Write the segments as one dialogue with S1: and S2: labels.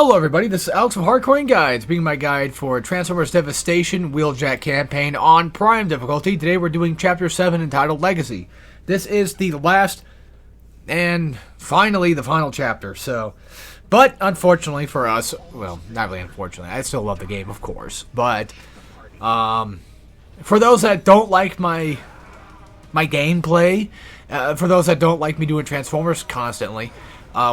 S1: Hello everybody, this is Alex from Hardcoring Guides, being my guide for Transformers Devastation Wheeljack campaign on Prime difficulty. Today we're doing Chapter 7 entitled Legacy. This is the last and finally the final chapter, but unfortunately for us, well, not really unfortunately, I still love the game, of course, but for those that don't like my gameplay, for those that don't like me doing Transformers constantly,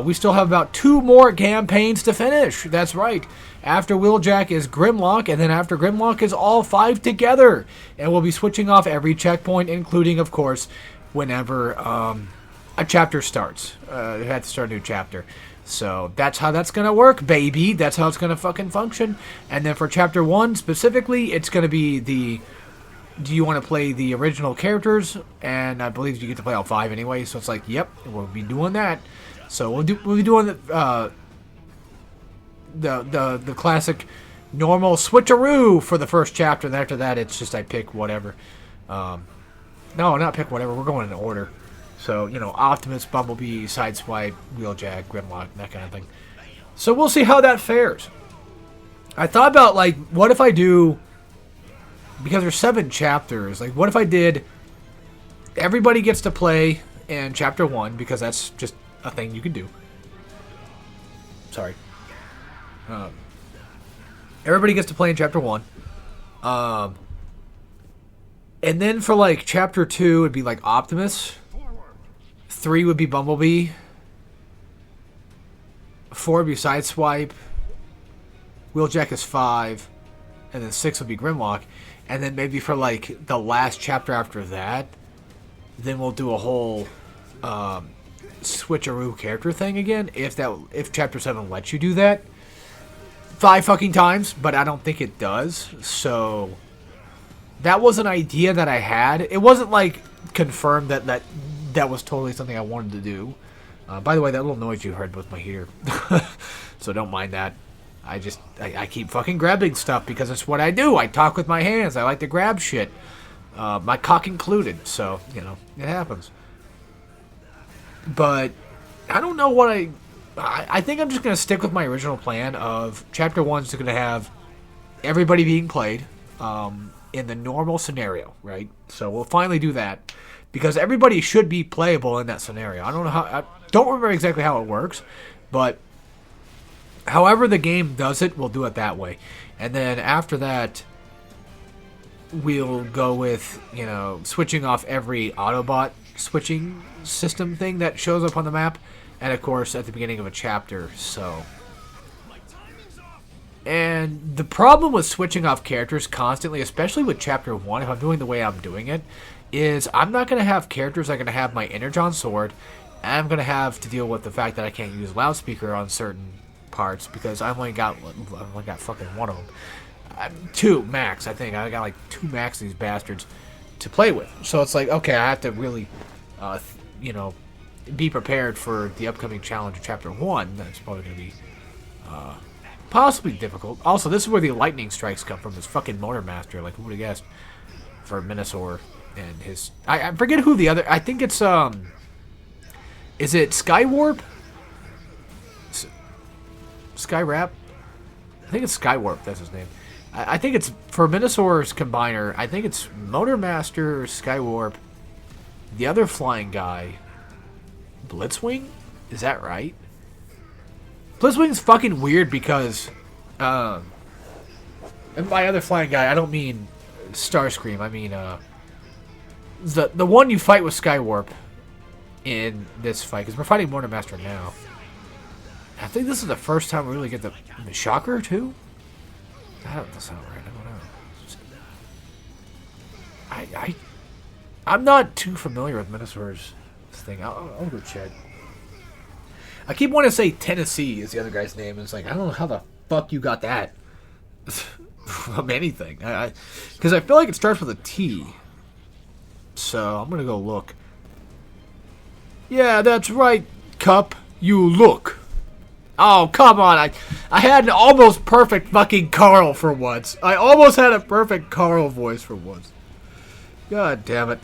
S1: we still have about 2 more campaigns to finish. That's right. After Wheeljack is Grimlock, and then after Grimlock is all 5 together. And we'll be switching off every checkpoint, including, of course, whenever a chapter starts. You have to start a new chapter. So that's how that's going to work, baby. That's how it's going to fucking function. And then for Chapter 1 specifically, it's going to be the... Do you want to play the original characters? And I believe you get to play all 5 anyway. So it's like, yep, we'll be doing that. So we'll be doing the classic normal switcheroo for the first chapter, and after that it's just I pick whatever. No, not pick whatever. We're going in order. So Optimus, Bumblebee, Sideswipe, Wheeljack, Grimlock, that kind of thing. So we'll see how that fares. I thought about what if I do, because there's 7 chapters. What if I did everybody gets to play in Chapter 1 because that's just a thing you can do. Sorry. Everybody gets to play in Chapter 1. And then for Chapter 2 it'd be Optimus. 3 would be Bumblebee. 4 would be Sideswipe. Wheeljack is 5. And then 6 would be Grimlock. And then maybe for the last chapter after that, then we'll do a whole switcheroo character thing again, if Chapter 7 lets you do that 5 fucking times, but I don't think it does. So that was an idea that I had. It wasn't confirmed that was totally something I wanted to do. By the way, that little noise you heard was my heater. So don't mind that. I keep fucking grabbing stuff because it's what I do. I talk with my hands. I like to grab shit, my cock included. So it happens. But I don't know what I think I'm just going to stick with my original plan of Chapter 1's going to have everybody being played in the normal scenario, right? So we'll finally do that because everybody should be playable in that scenario. I don't remember exactly how it works, but however the game does it, we'll do it that way. And then after that, we'll go with, switching off every Autobot switching system thing that shows up on the map, and of course at the beginning of a chapter. And the problem with switching off characters constantly, especially with Chapter 1, if I'm doing the way I'm doing it, is I'm not going to have characters that are going to have my Energon sword, and I'm going to have to deal with the fact that I can't use loudspeaker on certain parts because I've only got fucking 1 of them. 2 max, I think. I got 2 max of these bastards to play with. So it's okay, I have to really, be prepared for the upcoming challenge of Chapter 1. That's probably going to be possibly difficult. Also, this is where the lightning strikes come from. This fucking Motor Master, who would have guessed, for Minosaur and his... I forget who the other... I think it's, is it Skywarp? Skywrap? I think it's Skywarp, that's his name. I think it's, for Minosaur's combiner, I think it's Motor Master, Skywarp, the other flying guy, Blitzwing? Is that right? Blitzwing's fucking weird because, and by other flying guy, I don't mean Starscream, I mean, the one you fight with Skywarp in this fight, because we're fighting Motor Master now. I think this is the first time we really get the Shocker, too? That's not right. I don't know. I'm not too familiar with Minosaur's thing. I'll go check. I keep wanting to say Tennessee is the other guy's name. It's I don't know how the fuck you got that from anything. Because I feel like it starts with a T. So I'm going to go look. Yeah, that's right, Cup. You look. Oh, come on. I had an almost perfect fucking Carl for once. I almost had a perfect Carl voice for once. God damn it.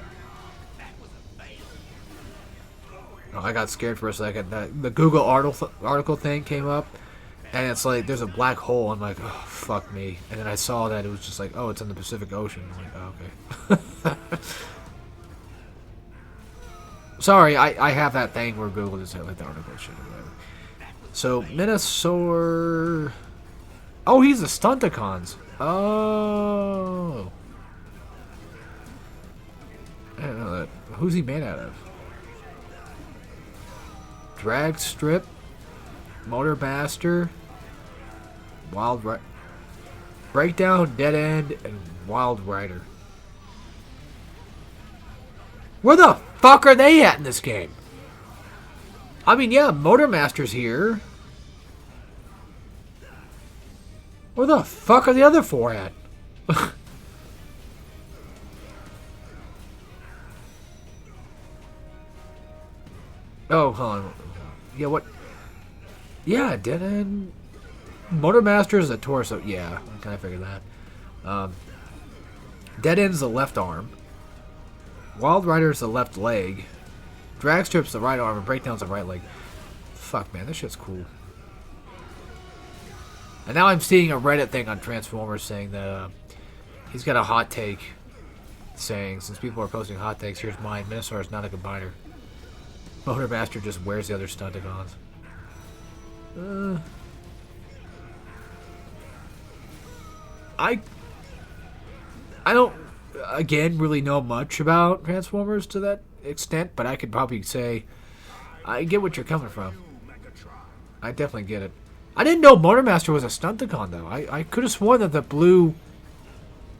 S1: Oh, I got scared for a second. The Google article thing came up. And it's like, there's a black hole. I'm like, oh, fuck me. And then I saw that it was just like, oh, it's in the Pacific Ocean. I'm like, oh, okay. Sorry, I have that thing where Google just like the article shit or whatever. So, Minosaur... Oh, he's a Stunticons. Oh. I didn't know that. Who's he made out of? Drag Strip, Motor Master, Breakdown, Dead End, and Wild Rider. Where the fuck are they at in this game? I mean, yeah, Motor Master's here. Where the fuck are the other 4 at? Oh, hold on. Yeah, what? Yeah, Dead End. Motor Master is a torso. Yeah, I kind of figured that. Dead End's the left arm. Wild Rider's the left leg. Dragstrip's the right arm, and Breakdown's the right leg. Fuck, man, this shit's cool. And now I'm seeing a Reddit thing on Transformers saying that he's got a hot take saying, since people are posting hot takes, here's mine. Minosaur is not a combiner. Motor Master just wears the other Stunticons. I don't, again, really know much about Transformers to that extent, but I could probably say I get what you're coming from. I definitely get it. I didn't know Motor Master was a Stunticon, though. I could have sworn that the blue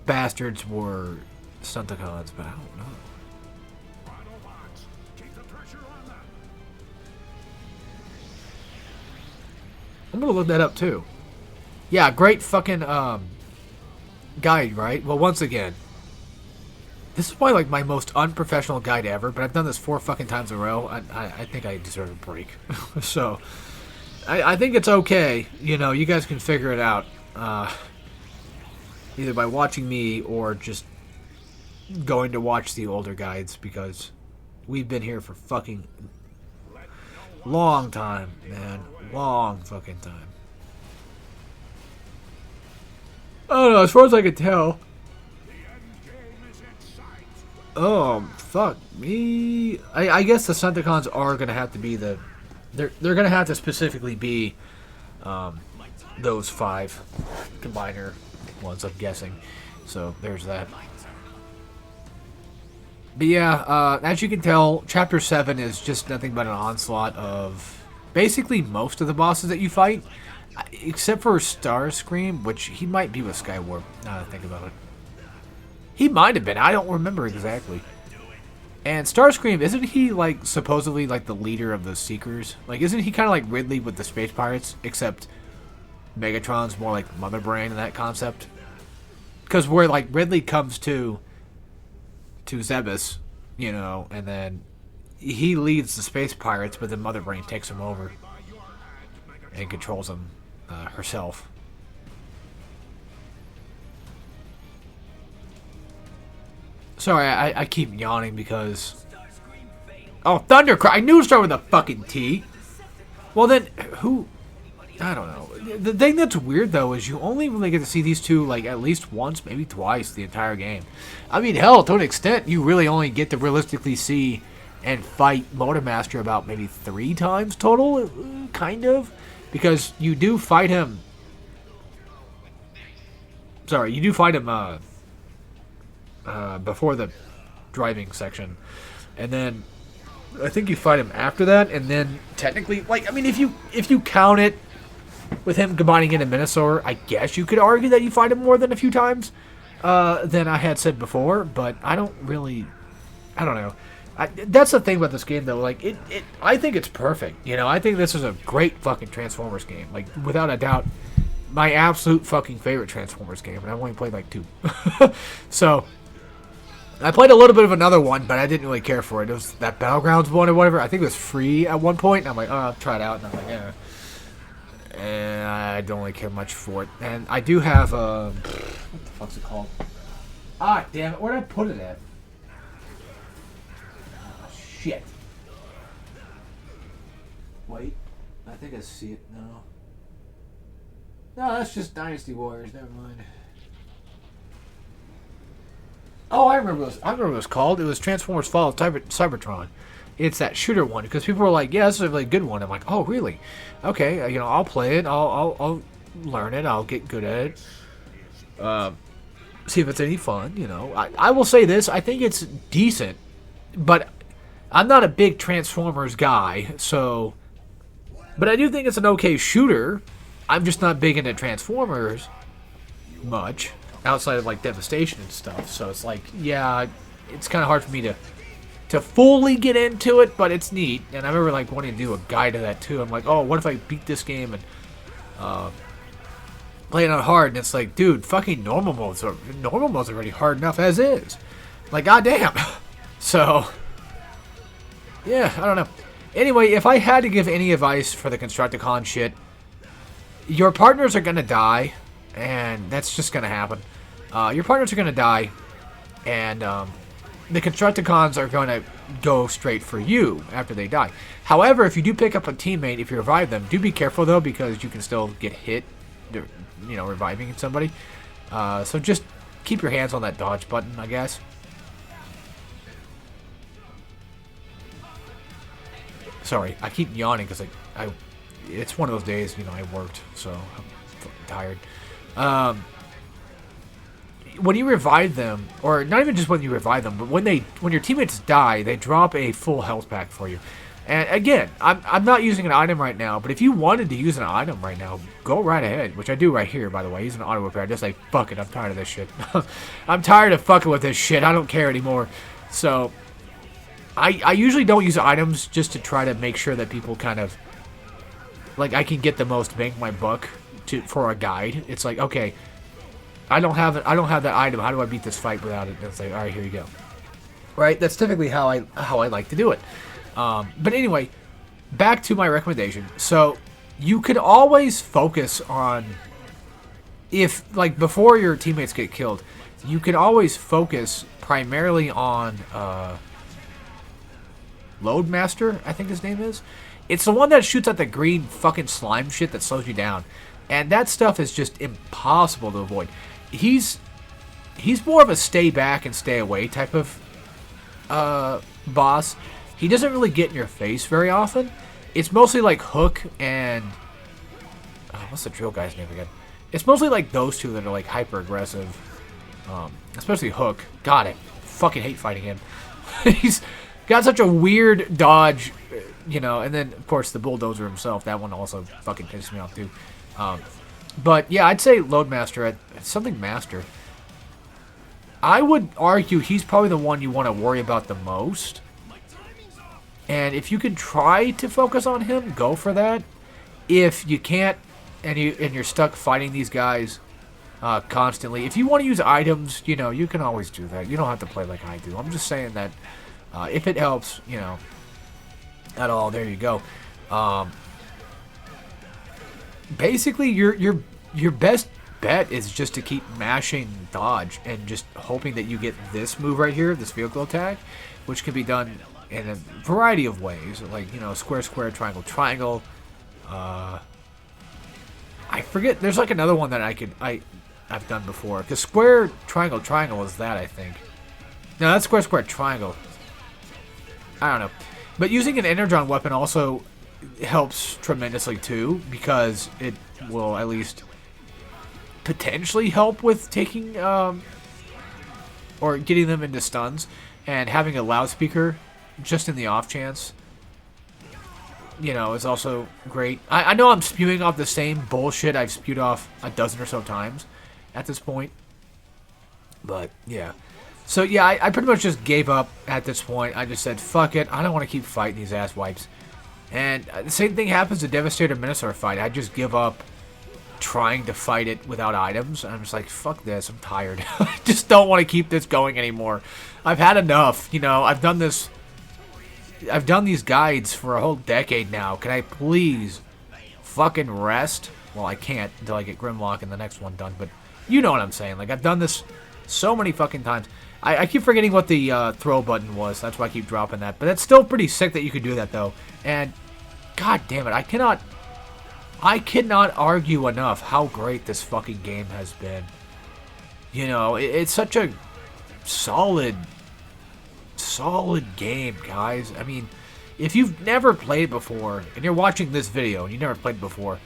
S1: bastards were Stunticons, but I don't know. I'm gonna look that up, too. Yeah, great fucking guide, right? Well, once again, this is probably like my most unprofessional guide ever, but I've done this 4 fucking times in a row. I think I deserve a break. So, I think it's okay. You know, you guys can figure it out. Either by watching me or just going to watch the older guides, because we've been here for fucking long time, man. Long fucking time. I don't know, as far as I can tell. Oh, fuck me. I guess the Stunticons are going to have to be the... They're going to have to specifically be those 5 combiner ones, I'm guessing. So, there's that. But yeah, as you can tell, Chapter 7 is just nothing but an onslaught of basically most of the bosses that you fight. Except for Starscream, which he might be with Skywarp, now that I think about it. He might have been, I don't remember exactly. And Starscream, isn't he, like, supposedly, like, the leader of the Seekers? Like, isn't he kind of like Ridley with the Space Pirates, except Megatron's more like Mother Brain in that concept? Because where, like, Ridley comes to Zebus, you know, and then he leads the Space Pirates, but then Mother Brain takes him over and controls him herself. Sorry, I keep yawning because... Oh, Thundercry! I knew it started with a fucking T! Well then, who... I don't know. The thing that's weird, though, is you only really get to see these two, like, at least once, maybe twice, the entire game. I mean, hell, to an extent, you really only get to realistically see and fight Motor Master about maybe 3 times total, kind of. Because you do fight him... Sorry, you do fight him, before the driving section. And then, I think you fight him after that, and then, technically, like, I mean, if you count it with him combining into Minosaur, I guess you could argue that you fight him more than a few times than I had said before, but I don't know. That's the thing about this game, though. Like, I think it's perfect. You know, I think this is a great fucking Transformers game. Like, without a doubt, my absolute fucking favorite Transformers game, and I've only played like 2. So, I played a little bit of another one, but I didn't really care for it. It was that Battlegrounds one or whatever. I think it was free at one point, and I'm like, oh, I'll try it out. And I'm like, yeah. And I don't really care much for it. And I do have, what the fuck's it called? Ah, damn it. Where did I put it at? Oh, shit. Wait. I think I see it now. No, that's just Dynasty Warriors. Never mind. Oh, I remember this. I remember what it was called. It was Transformers Fall of Cybertron. It's that shooter one because people were like, "Yeah, this is a really good one." I'm like, "Oh, really? Okay, I'll play it. I'll learn it. I'll get good at it. See if it's any fun." I will say this: I think it's decent, but I'm not a big Transformers guy. So, but I do think it's an okay shooter. I'm just not big into Transformers much outside of like Devastation and stuff. So it's like, yeah, it's kind of hard for me to fully get into it, but it's neat. And I remember like wanting to do a guide to that too. I'm like, oh, what if I beat this game and play it on hard? And it's like, dude, fucking normal mode's already hard enough as is. Like, goddamn. So, yeah, I don't know. Anyway, if I had to give any advice for the Constructicon shit, your partners are gonna die, and that's just gonna happen. Your partners are gonna die, and the Constructicons are going to go straight for you after they die. However, if you do pick up a teammate, if you revive them, do be careful though, because you can still get hit, reviving somebody. So just keep your hands on that dodge button, I guess. Sorry, I keep yawning because it's one of those days, I worked, so I'm tired. When you revive them, or not even just when you revive them, but when your teammates die, they drop a full health pack for you. And again, I'm not using an item right now, but if you wanted to use an item right now, go right ahead, which I do right here, by the way. Use an auto repair. Just like, fuck it, I'm tired of this shit. I'm tired of fucking with this shit. I don't care anymore. So, I usually don't use items just to try to make sure that people kind of, like, I can get the most bang for my buck for a guide. It's like, okay, I don't have that item. How do I beat this fight without it? And it's like, all right, here you go. Right? That's typically how I like to do it. But anyway, back to my recommendation. So you could always focus on, if like before your teammates get killed, you can always focus primarily on Loadmaster, I think his name is. It's the one that shoots at the green fucking slime shit that slows you down. And that stuff is just impossible to avoid. He's more of a stay back and stay away type of boss. He doesn't really get in your face very often. It's mostly like Hook and what's the drill guy's name again? It's mostly like those two that are like hyper aggressive. Especially Hook. God, I fucking hate fighting him. He's got such a weird dodge, and then of course the bulldozer himself. That one also fucking pisses me off too. But yeah, I'd say Loadmaster, something Master. I would argue he's probably the one you want to worry about the most. And if you can try to focus on him, go for that. If you can't, and you're stuck fighting these guys constantly, if you want to use items, you can always do that. You don't have to play like I do. I'm just saying that if it helps, at all, there you go. Basically, your best bet is just to keep mashing dodge and just hoping that you get this move right here, this vehicle attack, which can be done in a variety of ways, like square, square, triangle, triangle. I forget. There's like another one that I've done before, because square, triangle, triangle is that, I think. No, that's square, square, triangle. I don't know, but using an energon weapon also helps tremendously too, because it will at least potentially help with taking or getting them into stuns, and having a loudspeaker just in the off chance is also great. I know I'm spewing off the same bullshit I've spewed off a dozen or so times at this point, but yeah. So yeah, I pretty much just gave up at this point. I just said, fuck it, I don't want to keep fighting these ass wipes. And the same thing happens to Devastator Minosaur fight. I just give up trying to fight it without items. I'm just like, fuck this, I'm tired. I just don't want to keep this going anymore. I've had enough. I've done this. I've done these guides for a whole decade now. Can I please fucking rest? Well, I can't until I get Grimlock and the next one done, but you know what I'm saying. Like, I've done this so many fucking times. I keep forgetting what the throw button was. That's why I keep dropping that. But that's still pretty sick that you could do that, though. And, god damn it, I cannot I cannot argue enough how great this fucking game has been. You know, it's such a solid game, guys. I mean, if you've never played before, and you're watching this video, and you never played before,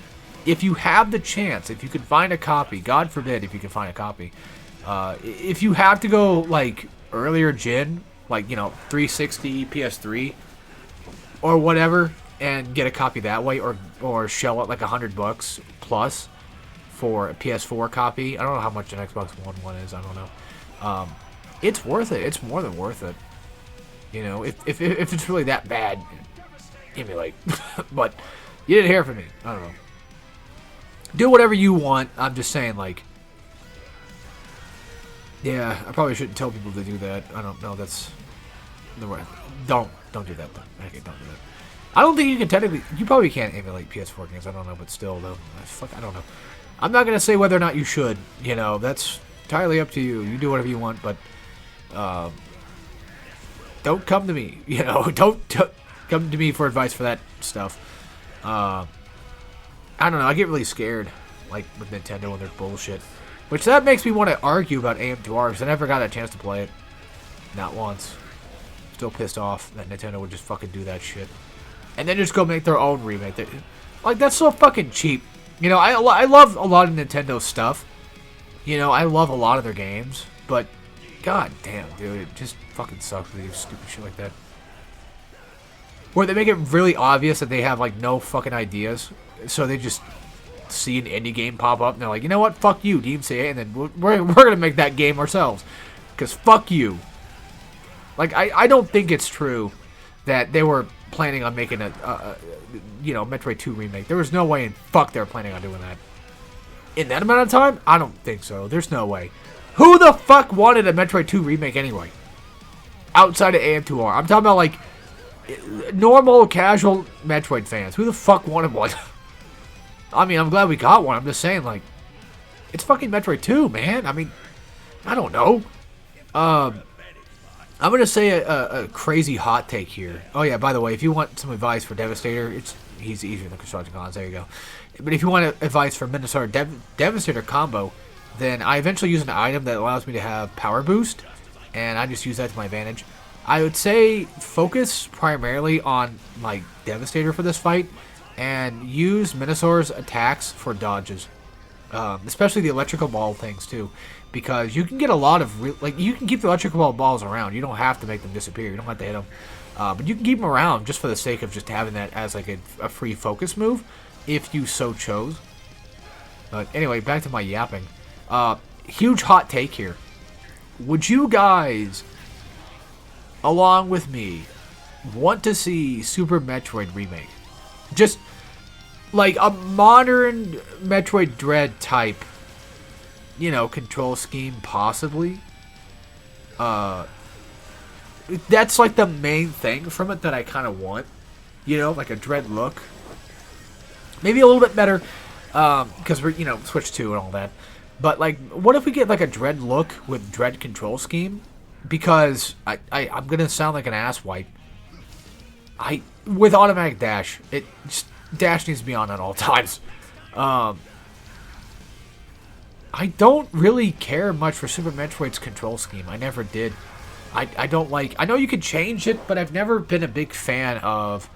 S1: if you have the chance, if you can find a copy, God forbid if you can find a copy, if you have to go, like, earlier gen, like, you know, 360, PS3, or whatever, and get a copy that way, or shell it like $100 plus for a PS4 copy. I don't know how much an Xbox One is. I don't know. It's worth it. It's more than worth it. You know, if it's really that bad, emulate. But you didn't hear from me. I don't know. Do whatever you want. I'm just saying, like, yeah, I probably shouldn't tell people to do that. I don't know. That's the right. Don't do that though. Okay, don't do that. I don't think you can technically. You probably can't emulate PS4 games. I don't know, but still, though, I don't know. I'm not gonna say whether or not you should. You know, that's entirely up to you. You do whatever you want, but don't come to me. You know, don't come to me for advice for that stuff. I don't know. I get really scared, like with Nintendo and their bullshit, which that makes me want to argue about AM2R because I never got a chance to play it, not once. Still pissed off that Nintendo would just fucking do that shit. And then just go make their own remake. Like, that's so fucking cheap. You know, I love a lot of Nintendo stuff. You know, I love a lot of their games. But, god damn, dude, it just fucking sucks with these stupid shit like that. Where they make it really obvious that they have, like, no fucking ideas. So they just see an indie game pop up and they're like, you know what, fuck you, DMCA. And then we're gonna make that game ourselves. Because fuck you. Like, I don't think it's true that they were planning on making a you know, Metroid 2 remake. There was no way in fuck they were planning on doing that. In that amount of time? I don't think so. There's no way. Who the fuck wanted a Metroid 2 remake anyway? Outside of AM2R. I'm talking about, like, normal, casual Metroid fans. Who the fuck wanted one? I mean, I'm glad we got one. I'm just saying, like, it's fucking Metroid 2, man. I mean, I don't know. I'm going to say a crazy hot take here. Oh, yeah, by the way, if you want some advice for Devastator, he's easier than Constructicons. There you go. But if you want advice for Minnesota Devastator combo, then I eventually use an item that allows me to have power boost, and I just use that to my advantage. I would say focus primarily on, like, Devastator for this fight, and use Minosaur's attacks for dodges. Especially the electrical ball things, too. Because you can get a lot of, like, you can keep the electrical ball balls around. You don't have to make them disappear. You don't have to hit them. But you can keep them around just for the sake of just having that as, like, a free focus move, if you so chose. But anyway, back to my yapping. Huge hot take here. Would you guys, along with me, want to see Super Metroid Remake? Just, like, a modern Metroid Dread type, you know, control scheme, possibly. That's, like, the main thing from it that I kind of want. You know, like a Dread look. Maybe a little bit better, because we're, you know, Switch 2 and all that. But, like, what if we get, like, a Dread look with Dread control scheme? Because I'm going to sound like an asswipe. With automatic dash, dash needs to be on at all times. I don't really care much for Super Metroid's control scheme. I never did. I don't like... I know you can change it, but I've never been a big fan of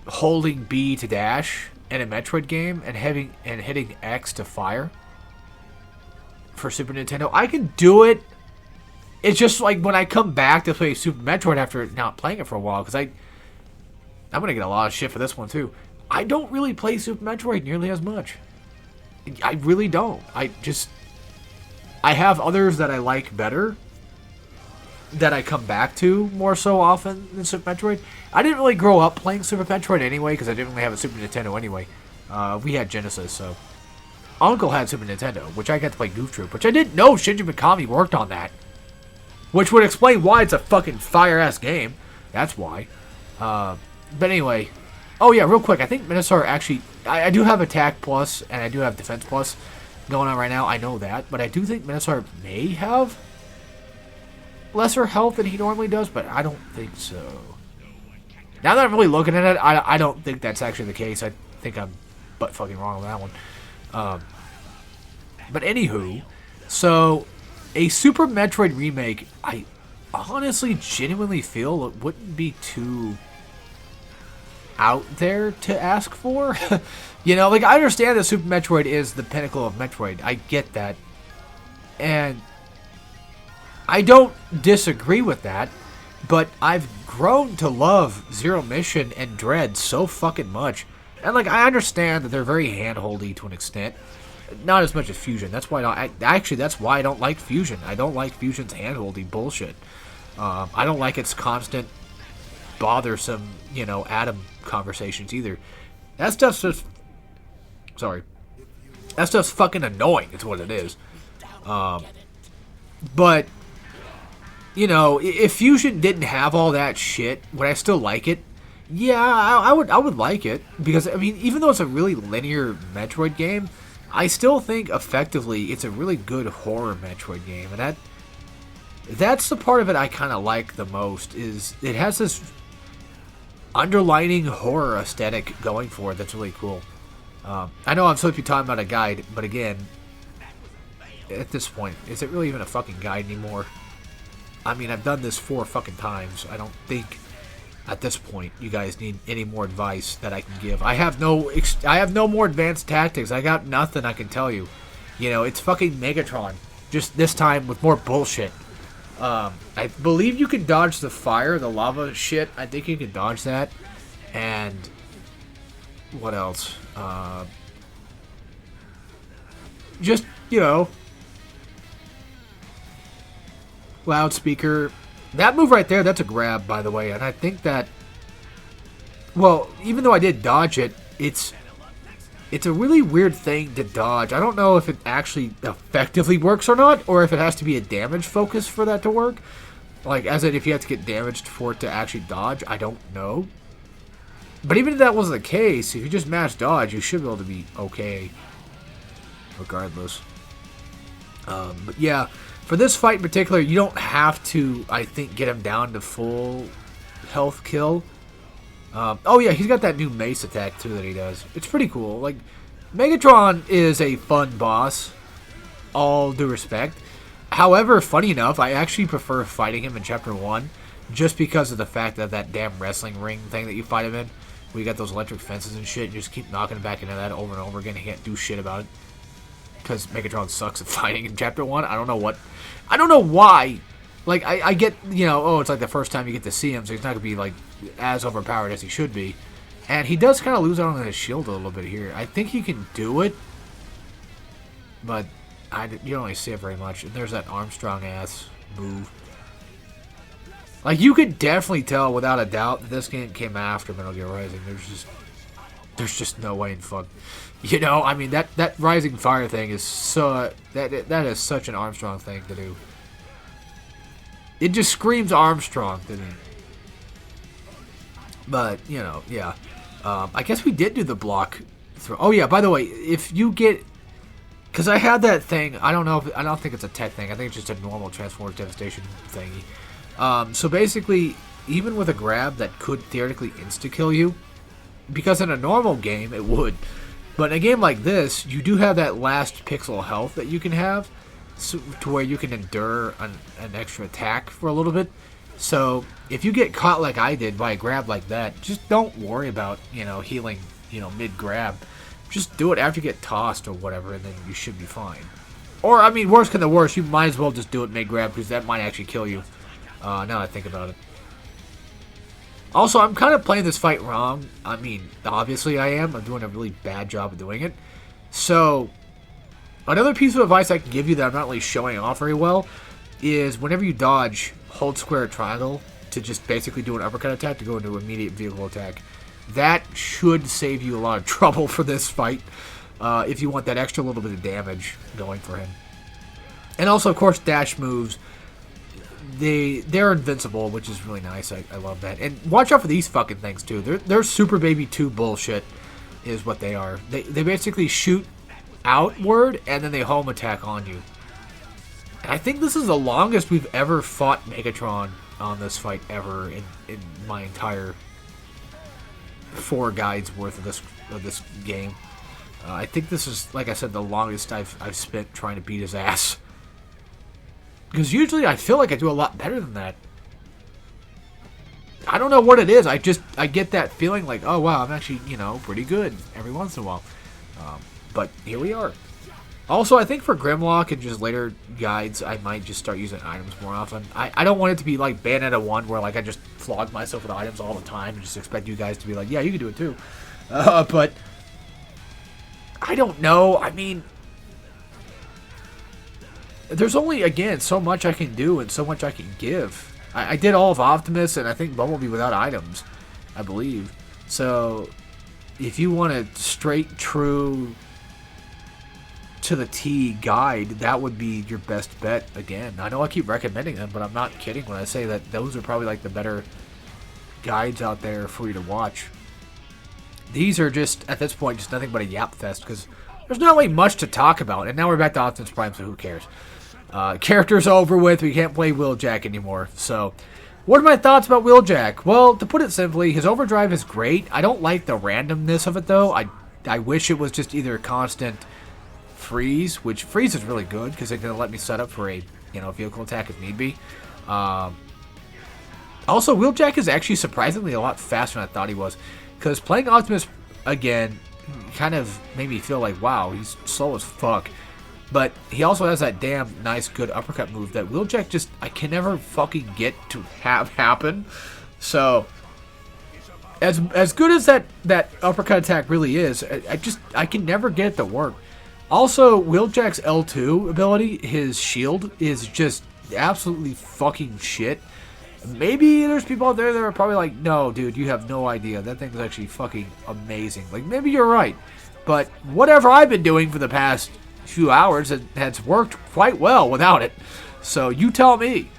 S1: holding B to dash in a Metroid game and hitting X to fire for Super Nintendo. I can do it. It's just like when I come back to play Super Metroid after not playing it for a while, because I'm going to get a lot of shit for this one too. I don't really play Super Metroid nearly as much. I really don't. I have others that I like better, that I come back to more so often than Super Metroid. I didn't really grow up playing Super Metroid anyway, because I didn't really have a Super Nintendo anyway. We had Genesis, so... Uncle had Super Nintendo, which I got to play Goof Troop, which I didn't know Shinji Mikami worked on that. Which would explain why it's a fucking fire-ass game. That's why. But anyway... Oh yeah, real quick, I think Minosaur actually... I do have Attack Plus, and I do have Defense Plus going on right now, I know that. But I do think Minosaur may have lesser health than he normally does, but I don't think so. Now that I'm really looking at it, I don't think that's actually the case. I think I'm butt fucking wrong on that one. But anywho, so a Super Metroid remake, I honestly genuinely feel it wouldn't be too out there to ask for. You know, like, I understand that Super Metroid is the pinnacle of Metroid. I get that. And I don't disagree with that, but I've grown to love Zero Mission and Dread so fucking much. And, like, I understand that they're very hand-holdy to an extent. Not as much as Fusion. That's why that's why I don't like Fusion. I don't like Fusion's hand-holdy bullshit. I don't like its constant, bothersome, you know, atom conversations either. That stuff's just... Sorry. That stuff's fucking annoying, is what it is. But, you know, if Fusion didn't have all that shit, would I still like it? Yeah, I would like it. Because, I mean, even though it's a really linear Metroid game, I still think, effectively, it's a really good horror Metroid game. And that's the part of it I kind of like the most, is it has this underlining horror aesthetic going for it that's really cool. I know I'm supposed to be talking about a guide, but again, at this point, is it really even a fucking guide anymore? I mean, I've done this 4 fucking times. I don't think, at this point, you guys need any more advice that I can give. I have no more advanced tactics. I got nothing I can tell you. You know, it's fucking Megatron. Just this time with more bullshit. I believe you can dodge the fire, the lava shit. I think you can dodge that. And what else? Just, you know, loudspeaker. That move right there, that's a grab, by the way. And I think that, well, even though I did dodge it, it's a really weird thing to dodge. I don't know if it actually effectively works or not, or if it has to be a damage focus for that to work. Like, as in, if you have to get damaged for it to actually dodge, I don't know. But even if that wasn't the case, if you just mash dodge, you should be able to be okay. Regardless. But yeah, for this fight in particular, you don't have to, I think, get him down to full health kill. Oh yeah, he's got that new mace attack too that he does. It's pretty cool. Like, Megatron is a fun boss, all due respect. However, funny enough, I actually prefer fighting him in Chapter 1 just because of the fact that that damn wrestling ring thing that you fight him in, where you got those electric fences and shit, you just keep knocking him back into that over and over again. He can't do shit about it because Megatron sucks at fighting in Chapter 1. I don't know why. Like, I get, you know, oh, it's like the first time you get to see him, so he's not going to be, like, as overpowered as he should be. And he does kind of lose out on his shield a little bit here. I think he can do it, but you don't really see it very much. And there's that Armstrong-ass move. Like, you could definitely tell, without a doubt, that this game came after Metal Gear Rising. There's just no way in fuck. You know, I mean, that Rising Fire thing is so... That is such an Armstrong thing to do. It just screams Armstrong to me. But, you know, yeah. I guess we did do the block throw. Oh, yeah, by the way, if you get... Because I had that thing. I don't think it's a tech thing. I think it's just a normal Transformers Devastation thingy. So basically, even with a grab that could theoretically insta-kill you, because in a normal game, it would. But in a game like this, you do have that last pixel health that you can have, so, to where you can endure an extra attack for a little bit. So if you get caught like I did by a grab like that, just don't worry about, you know, healing, you know, mid-grab. Just do it after you get tossed or whatever, and then you should be fine. Or, I mean, worst can the worst, you might as well just do it mid-grab, because that might actually kill you, now that I think about it. Also, I'm kind of playing this fight wrong. I mean, obviously I am. I'm doing a really bad job of doing it. So, another piece of advice I can give you that I'm not really showing off very well is whenever you dodge, hold square or triangle to just basically do an uppercut attack to go into immediate vehicle attack. That should save you a lot of trouble for this fight if you want that extra little bit of damage going for him. And also, of course, dash moves. They're invincible, which is really nice. I love that. And watch out for these fucking things, too. They're Super Baby 2 bullshit is what they are. They basically shoot outward, and then they home attack on you. And I think this is the longest we've ever fought Megatron on this fight ever in my entire 4 guides worth of this game. I think this is, like I said, the longest I've spent trying to beat his ass. Because usually I feel like I do a lot better than that. I don't know what it is. I get that feeling like, oh wow, I'm actually, pretty good every once in a while. But here we are. Also, I think for Grimlock and just later guides, I might just start using items more often. I don't want it to be like Bayonetta 1, where like I just flog myself with items all the time and just expect you guys to be like, yeah, you can do it too. But I don't know. I mean, there's only, again, so much I can do and so much I can give. I did all of Optimus and I think Bumblebee without items, I believe. So if you want a straight, true, to the T guide, that would be your best bet. Again, I know I keep recommending them, but I'm not kidding when I say that those are probably like the better guides out there for you to watch. These are just, at this point, just nothing but a yap fest, because there's not really much to talk about, and now we're back to Optimus Prime, so who cares? Character's over with, we can't play Wheeljack anymore. So, what are my thoughts about Wheeljack? Well, to put it simply, his overdrive is great. I don't like the randomness of it, though. I wish it was just either constant freeze, which freeze is really good because it's going to let me set up for a vehicle attack if need be. Also, Wheeljack is actually surprisingly a lot faster than I thought he was, because playing Optimus again kind of made me feel like, wow, he's slow as fuck. But he also has that damn nice good uppercut move that Wheeljack just, I can never fucking get to have happen. So as good as that uppercut attack really is, I can never get it to work. Also, Wheeljack's L2 ability, his shield, is just absolutely fucking shit. Maybe there's people out there that are probably like, no, dude, you have no idea. That thing is actually fucking amazing. Like, maybe you're right. But whatever I've been doing for the past few hours, it has worked quite well without it. So, you tell me.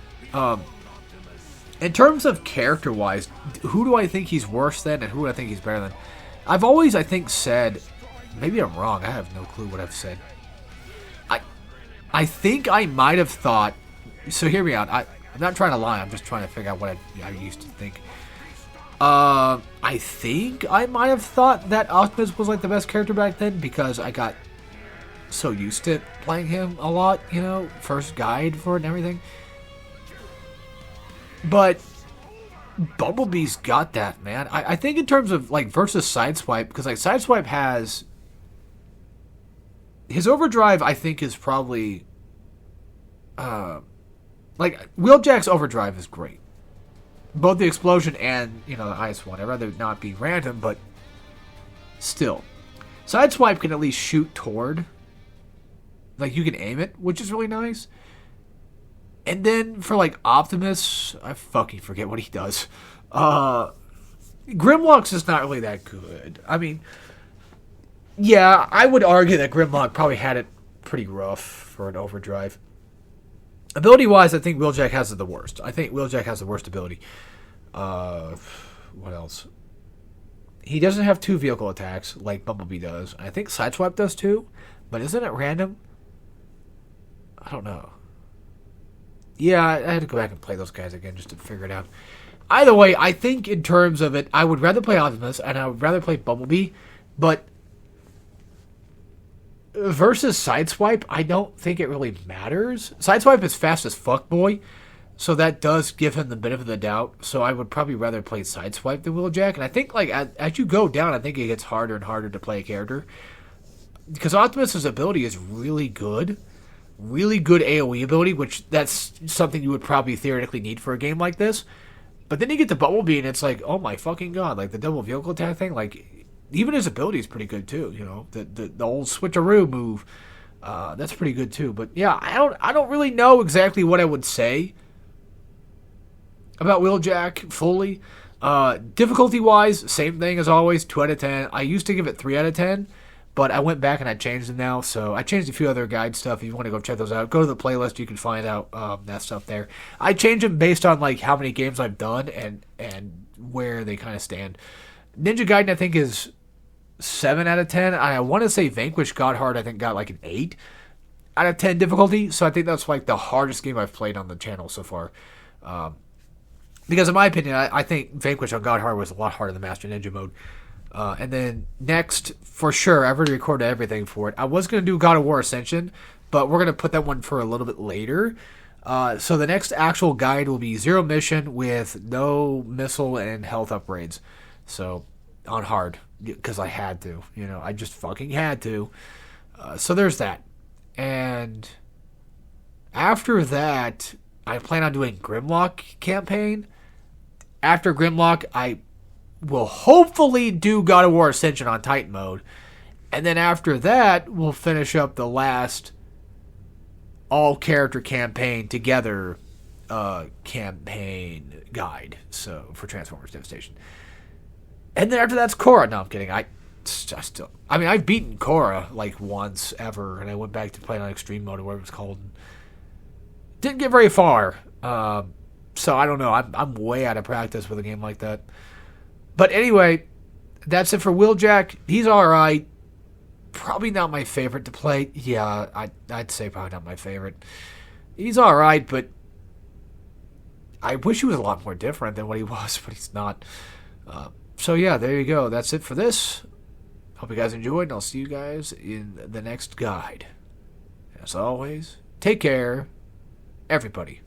S1: In terms of character-wise, who do I think he's worse than and who do I think he's better than? I've always, I think, said... Maybe I'm wrong. I have no clue what I've said. I think I might have thought... So hear me out. I'm not trying to lie. I'm just trying to figure out what I used to think. I think I might have thought that Optimus was like the best character back then because I got so used to playing him a lot, first guide for it and everything. But Bumblebee's got that, man. I think in terms of like versus Sideswipe, because like Sideswipe has... His overdrive, I think, is probably... like, Wheeljack's overdrive is great. Both the explosion and, the ice one. I'd rather it not be random, but still. Sideswipe can at least shoot toward. Like, you can aim it, which is really nice. And then for, like, Optimus, I fucking forget what he does. Grimlock's is not really that good. I mean... Yeah, I would argue that Grimlock probably had it pretty rough for an overdrive. Ability-wise, I think Wheeljack has it the worst. I think Wheeljack has the worst ability. What else? He doesn't have two vehicle attacks like Bumblebee does. I think Sideswipe does too, but isn't it random? I don't know. Yeah, I had to go back and play those guys again just to figure it out. Either way, I think in terms of it, I would rather play Optimus and I would rather play Bumblebee, but... Versus Sideswipe, I don't think it really matters. Sideswipe is fast as fuck, boy. So that does give him the benefit of the doubt. So I would probably rather play Sideswipe than Wheeljack. And I think, like, as you go down, I think it gets harder and harder to play a character. Because Optimus's ability is really good. Really good AoE ability, which that's something you would probably theoretically need for a game like this. But then you get to Bumblebee, and it's like, oh my fucking god. Like, the double vehicle attack thing, like... Even his ability is pretty good too, the old switcheroo move, that's pretty good too. But yeah, I don't really know exactly what I would say about Wheeljack fully. Difficulty wise, same thing as always, 2 out of 10. I used to give it 3 out of 10, but I went back and I changed them now. So I changed a few other guide stuff. If you want to go check those out, go to the playlist. You can find out that stuff there. I change them based on like how many games I've done and where they kind of stand. Ninja Gaiden I think is 7 out of 10. I want to say Vanquish Godhard I think got like an 8 out of 10 difficulty. So I think that's like the hardest game I've played on the channel so far. Because in my opinion, I think Vanquish on Godhard was a lot harder than Master Ninja mode. And then next, for sure, I've already recorded everything for it. I was going to do God of War Ascension, but we're going to put that one for a little bit later. So the next actual guide will be Zero Mission with no missile and health upgrades. So on hard, because I had to. I just fucking had to. So there's that. And after that, I plan on doing Grimlock campaign. After Grimlock, I will hopefully do God of War Ascension on Titan mode. And then after that, we'll finish up the last all-character campaign together campaign guide. So, for Transformers Devastation. And then after that's Korra. No, I'm kidding. I've beaten Korra like once ever, and I went back to playing on Extreme Mode or whatever it's called. Didn't get very far. So I don't know. I'm way out of practice with a game like that. But anyway, that's it for Wheeljack. He's alright. Probably not my favorite to play. Yeah, I'd say probably not my favorite. He's alright, but I wish he was a lot more different than what he was, but he's not. So yeah, there you go. That's it for this. Hope you guys enjoyed, and I'll see you guys in the next guide. As always, take care, everybody.